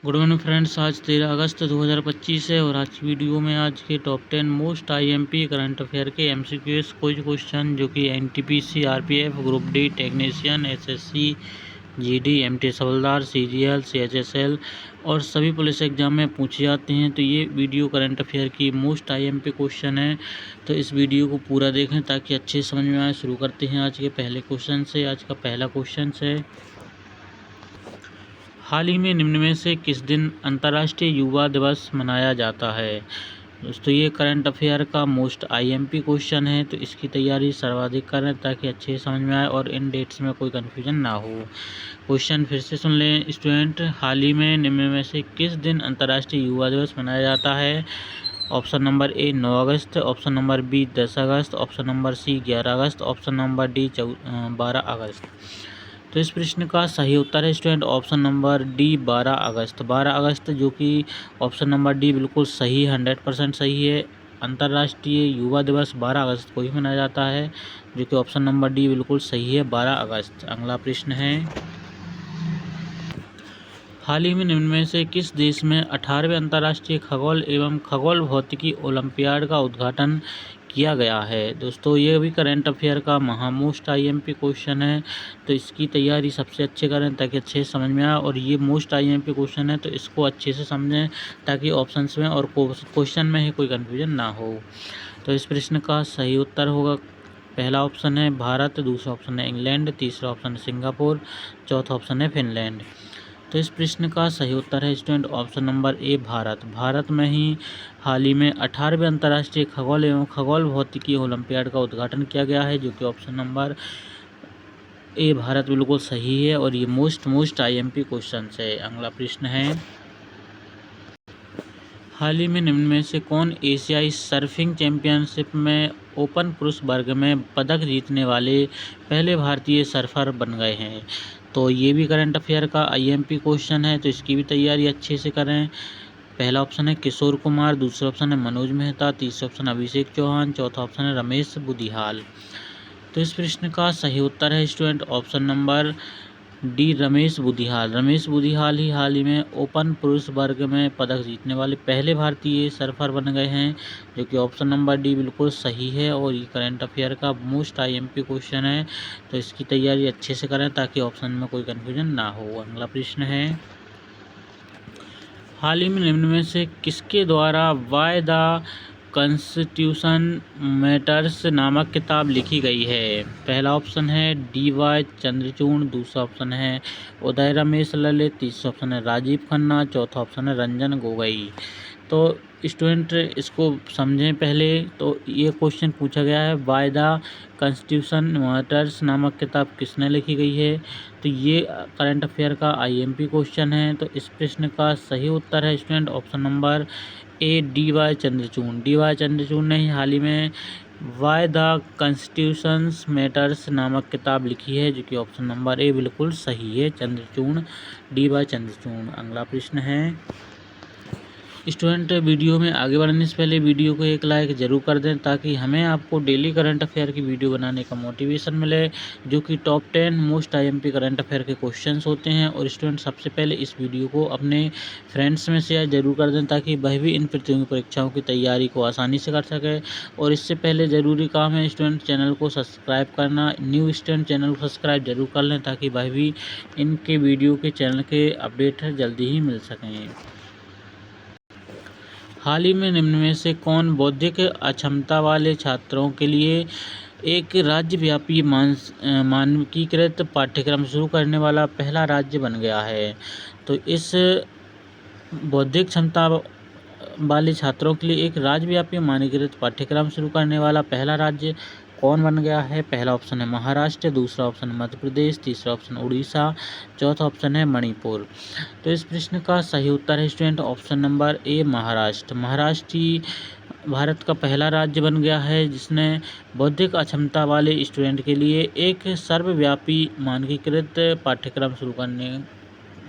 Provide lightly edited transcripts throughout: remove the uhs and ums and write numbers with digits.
Good morning friends. आज 13 अगस्त 2025 है और आज की वीडियो में आज के top 10 most IMP current affair के एमसीक्यूएस कुछ क्वेश्चन जो कि NTPC, RPF, group D, technician, SSC, GD, MT हवलदार, सीजीएल, सीएचएसएल और सभी पुलिस एग्जाम में पूछे जाते हैं। तो ये वीडियो करंट अफेयर की मोस्ट आईएमपी क्वेश्चन है, तो इस वीडियो को पूरा देखें ताकि अच्छे समझ में आए। शुरू करते हैं आज के पहले क्वेश्चन से। आज का पहला क्वेश्चन है, हाल ही में निम्न में से किस दिन अंतर्राष्ट्रीय युवा दिवस मनाया जाता है। दोस्तों ये करंट अफेयर का मोस्ट आईएमपी क्वेश्चन है, तो इसकी तैयारी सर्वाधिक करें ताकि अच्छे समझ में आए और इन डेट्स में कोई कन्फ्यूजन ना हो। क्वेश्चन फिर से सुन लें स्टूडेंट, हाल ही में निम्न में से किस दिन अंतर्राष्ट्रीय युवा दिवस मनाया जाता है। ऑप्शन नंबर ए 9 अगस्त, ऑप्शन नंबर बी 10 अगस्त, ऑप्शन नंबर सी 11 अगस्त, ऑप्शन नंबर डी 12 अगस्त। तो इस प्रश्न का सही उत्तर है स्टूडेंट ऑप्शन नंबर डी 12 अगस्त। 12 अगस्त जो कि ऑप्शन नंबर डी बिल्कुल सही, 100% सही है। अंतर्राष्ट्रीय युवा दिवस 12 अगस्त को ही मनाया जाता है, जो कि ऑप्शन नंबर डी बिल्कुल सही है, 12 अगस्त। अगला प्रश्न है, हाल ही में निम्न में से किस देश में 18वें अंतर्राष्ट्रीय खगोल एवं खगोल भौतिकी ओलंपियाड का उद्घाटन किया गया है। दोस्तों ये भी करंट अफेयर का मोस्ट आईएमपी क्वेश्चन है, तो इसकी तैयारी सबसे अच्छे करें ताकि अच्छे से समझ में आए। और ये मोस्ट आईएमपी क्वेश्चन है, तो इसको अच्छे से समझें ताकि ऑप्शंस में और क्वेश्चन में ही कोई कन्फ्यूजन ना हो। तो इस प्रश्न का सही उत्तर होगा, पहला ऑप्शन है भारत, दूसरा ऑप्शन है इंग्लैंड, तीसरा ऑप्शन है सिंगापुर, चौथा ऑप्शन है फिनलैंड। तो इस प्रश्न का सही उत्तर है स्टूडेंट ऑप्शन नंबर ए भारत। भारत में ही हाल ही में 18वें अंतर्राष्ट्रीय खगोल एवं खगोल भौतिकी ओलंपियाड का उद्घाटन किया गया है, जो कि ऑप्शन नंबर ए भारत बिल्कुल सही है। और ये मोस्ट आईएमपी क्वेश्चन है। अगला प्रश्न है, हाल ही में निम्न में से कौन एशियाई सर्फिंग चैंपियनशिप में ओपन पुरुष वर्ग में पदक जीतने वाले पहले भारतीय सर्फर बन गए हैं। तो ये भी करंट अफेयर का आईएमपी क्वेश्चन है, तो इसकी भी तैयारी अच्छे से करें। पहला ऑप्शन है किशोर कुमार, दूसरा ऑप्शन है मनोज मेहता, तीसरा ऑप्शन अभिषेक चौहान, चौथा ऑप्शन है रमेश बुदिहाल। तो इस प्रश्न का सही उत्तर है student option number D Ramesh Budihal. Ramesh Budihal ही हाल ही में ओपन पुरुष वर्ग में पदक जीतने वाले पहले भारतीय सर्फर बन गए हैं, जो कि ऑप्शन नंबर डी बिल्कुल सही है। और ये करंट अफेयर का मोस्ट आईएमपी क्वेश्चन है, तो इसकी तैयारी अच्छे से करें ताकि ऑप्शन में कोई कन्फ्यूजन ना हो। अगला प्रश्न है, हाल ही में निम्न में से किसके द्वारा वाय द कॉन्स्टिट्यूशन मैटर्स नामक किताब लिखी गई है। पहला ऑप्शन है डी.वाई. चंद्रचूड़, दूसरा ऑप्शन है उदय रमेश ललित, तीसरा ऑप्शन है राजीव खन्ना, चौथा ऑप्शन है रंजन गोगोई। तो स्टूडेंट इसको समझें पहले। तो ये क्वेश्चन पूछा गया है वाय द कॉन्स्टिट्यूशन मैटर्स नामक किताब किसने लिखी गई है। तो ये करंट अफेयर का आईएमपी क्वेश्चन है, तो इस प्रश्न का सही उत्तर है स्टूडेंट ऑप्शन नंबर ए डी.वाई. चंद्रचूड़। डी.वाई. चंद्रचूड़ ने ही हाल ही में वाय द कॉन्स्टिट्यूशंस मैटर्स नामक किताब लिखी है, जो कि ऑप्शन नंबर ए बिल्कुल सही है, चंद्रचूड़, डी.वाई. चंद्रचूड़। अगला प्रश्न है, स्टूडेंट वीडियो में आगे बढ़ने से पहले वीडियो को एक लाइक ज़रूर कर दें ताकि हमें आपको डेली करंट अफेयर की वीडियो बनाने का मोटिवेशन मिले, जो कि top 10 most IMP current affair के क्वेश्चंस होते हैं। और स्टूडेंट सबसे पहले इस वीडियो को अपने फ्रेंड्स में शेयर जरूर कर दें ताकि वह भी इन प्रतियोगी परीक्षाओं की तैयारी को आसानी से कर सके। और इससे पहले ज़रूरी काम है स्टूडेंट चैनल को सब्सक्राइब करना। न्यू स्टूडेंट चैनल को सब्सक्राइब जरूर कर लें ताकि वह भी इनके वीडियो के चैनल के अपडेट जल्दी ही मिल सकें। हाल ही में निम्न में से कौन बौद्धिक अक्षमता वाले छात्रों के लिए एक राज्यव्यापी मानकीकृत पाठ्यक्रम शुरू करने वाला पहला राज्य बन गया है। तो इस बौद्धिक क्षमता वाले छात्रों के लिए एक राज्यव्यापी मानकीकृत पाठ्यक्रम शुरू करने वाला पहला राज्य कौन बन गया है। पहला ऑप्शन है महाराष्ट्र, दूसरा ऑप्शन है मध्य प्रदेश, तीसरा ऑप्शन उड़ीसा, चौथा ऑप्शन है मणिपुर। तो इस प्रश्न का सही उत्तर है student option number A Maharashtra. Maharashtra ही भारत का पहला राज्य बन गया है जिसने बौद्धिक अक्षमता वाले स्टूडेंट के लिए एक सर्वव्यापी मानकीकृत पाठ्यक्रम शुरू करने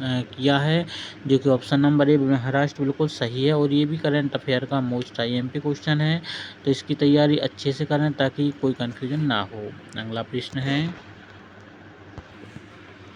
किया है, जो कि ऑप्शन नंबर ए महाराष्ट्र बिल्कुल सही है। और ये भी करंट अफेयर का मोस्ट आईएमपी क्वेश्चन है, तो इसकी तैयारी अच्छे से करें ताकि कोई कन्फ्यूजन ना हो। अगला प्रश्न है,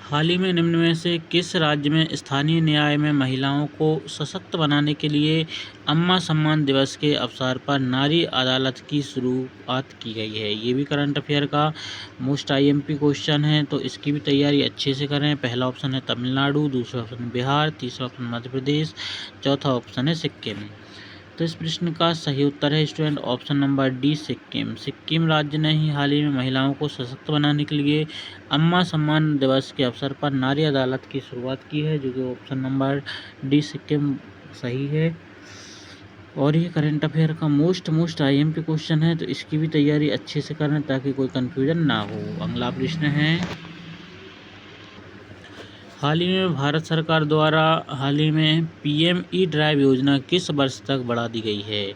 हाल ही में निम्न में से किस राज्य में स्थानीय न्याय में महिलाओं को सशक्त बनाने के लिए अम्मा सम्मान दिवस के अवसर पर नारी अदालत की शुरुआत की गई है? ये भी करंट अफेयर का मोस्ट आईएमपी क्वेश्चन है, तो इसकी भी तैयारी अच्छे से करें। पहला ऑप्शन है तमिलनाडु, दूसरा ऑप्शन बिहार, तीसरा ऑप्शन मध्य प्रदेश, चौथा ऑप्शन है सिक्किम। तो इस प्रश्न का सही उत्तर है student option number D, Sikkim. Sikkim राज्य ने ही हाल ही में महिलाओं को सशक्त बनाने के लिए अम्मा सम्मान दिवस के अवसर पर नारी अदालत की शुरुआत की है, जो कि ऑप्शन नंबर डी सिक्किम सही है। और ये करंट अफेयर का मोस्ट आईएमपी क्वेश्चन है, तो इसकी भी तैयारी अच्छे से करें ताकि कोई कन्फ्यूजन ना हो। अगला प्रश्न है, हाल ही में भारत सरकार द्वारा हाल ही में पीएम ई ड्राइव योजना किस वर्ष तक बढ़ा दी गई है?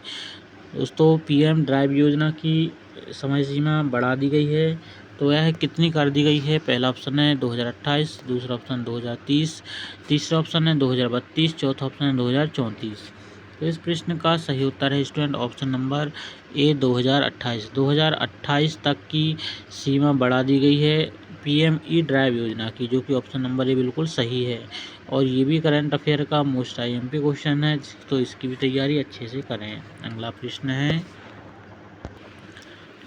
दोस्तों, पीएम ड्राइव योजना की समय सीमा बढ़ा दी गई है, तो यह कितनी कर दी गई है? पहला ऑप्शन है 2028, दूसरा ऑप्शन 2030, तीसरा ऑप्शन है 2032, चौथा ऑप्शन है 2034। तो इस प्रश्न का सही उत्तर है स्टूडेंट ऑप्शन नंबर ए, 2028। 2028 तक की सीमा बढ़ा दी गई है पीएम ई ड्राइव योजना की, जो कि ऑप्शन नंबर ए बिल्कुल सही है। और ये भी करंट अफेयर का मोस्ट आईएमपी क्वेश्चन है, तो इसकी भी तैयारी अच्छे से करें। अगला प्रश्न है,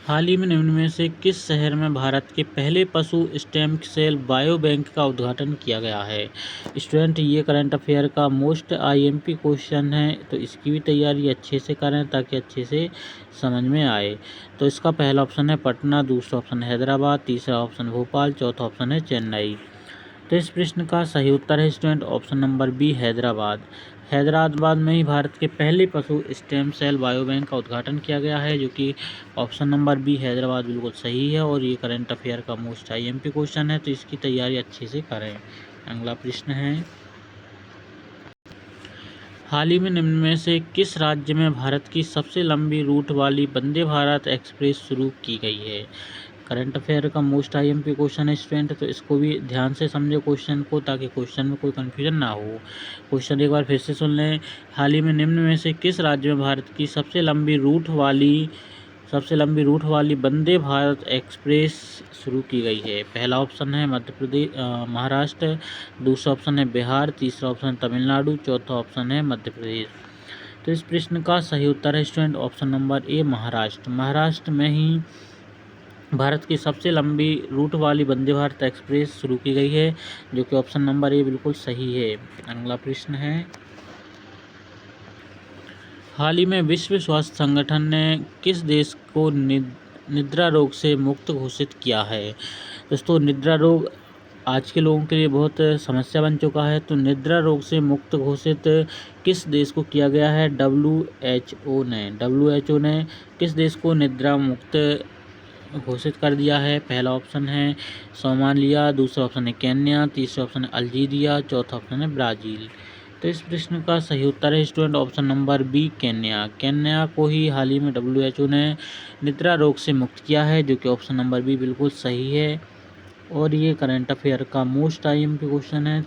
हाल ही में निम्न में से किस शहर में भारत के पहले पशु स्टेम सेल बायो बैंक का उद्घाटन किया गया है? स्टूडेंट, ये करंट अफेयर का मोस्ट आईएमपी क्वेश्चन है, तो इसकी भी तैयारी अच्छे से करें ताकि अच्छे से समझ में आए। तो इसका पहला ऑप्शन है पटना, दूसरा ऑप्शन है हैदराबाद, तीसरा ऑप्शन भोपाल, चौथा ऑप्शन है चेन्नई। तो इस प्रश्न का सही उत्तर है student option number B, Hyderabad. Hyderabad में ही भारत के पहले पशु स्टेम सेल बायो बैंक का उद्घाटन किया गया है, जो कि ऑप्शन नंबर बी, हैदराबाद बिल्कुल सही है। और ये करंट अफेयर का मोस्ट आईएमपी क्वेश्चन है, तो इसकी तैयारी अच्छे से करें। अगला प्रश्न है, हाल ही में निम्न में से किस राज्य में भारत की सबसे लंबी रूट वाली वंदे भारत एक्सप्रेस शुरू की गई है? करंट अफेयर का मोस्ट आईएमपी क्वेश्चन है स्टूडेंट, तो इसको भी ध्यान से समझे क्वेश्चन को, ताकि क्वेश्चन में कोई कन्फ्यूजन ना हो। क्वेश्चन एक बार फिर से सुन लें, हाल ही में निम्न में से किस राज्य में भारत की सबसे लंबी रूट वाली वंदे भारत एक्सप्रेस शुरू की गई है? पहला ऑप्शन है महाराष्ट्र, दूसरा ऑप्शन है बिहार, तीसरा ऑप्शन तमिलनाडु, चौथा ऑप्शन है मध्य प्रदेश। तो इस प्रश्न का सही उत्तर है student option number A, Maharashtra. Maharashtra में ही भारत की सबसे लंबी रूट वाली वंदे भारत एक्सप्रेस शुरू की गई है, जो कि ऑप्शन नंबर ए बिल्कुल सही है। अगला प्रश्न है, हाल ही में विश्व स्वास्थ्य संगठन ने किस देश को निद्रा रोग से मुक्त घोषित किया है? दोस्तों, निद्रा रोग आज के लोगों के लिए बहुत समस्या बन चुका है, तो निद्रा रोग से मुक्त घोषित किस देश को किया गया है? डब्ल्यूएचओ ने किस देश को निद्रा मुक्त घोषित कर दिया है? पहला ऑप्शन है सोमालिया, दूसरा ऑप्शन है केन्या, तीसरा ऑप्शन है अल्जीरिया, चौथा ऑप्शन है ब्राज़ील। तो इस प्रश्न का सही उत्तर है student option number B, Kenya. Kenya को ही हाल ही में डब्ल्यूएचओ ने निद्रा रोग से मुक्त किया है, जो कि ऑप्शन नंबर बी बिल्कुल सही है। और ये करंट अफेयर का मोस्ट आईएमपी क्वेश्चन है,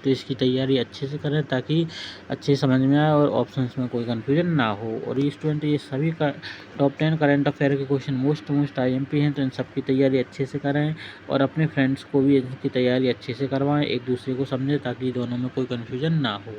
तो इसकी तैयारी अच्छे से करें ताकि अच्छे समझ में आए और ऑप्शंस में कोई कन्फ्यूजन ना हो। और ये स्टूडेंट, ये सभी का टॉप 10 करंट अफेयर के क्वेश्चन मोस्ट आईएमपी हैं, तो इन सब की तैयारी अच्छे से करें और अपने फ्रेंड्स को भी इनकी तैयारी अच्छे से करवाएं, एक दूसरे को समझें ताकि दोनों में कोई कन्फ्यूजन ना हो।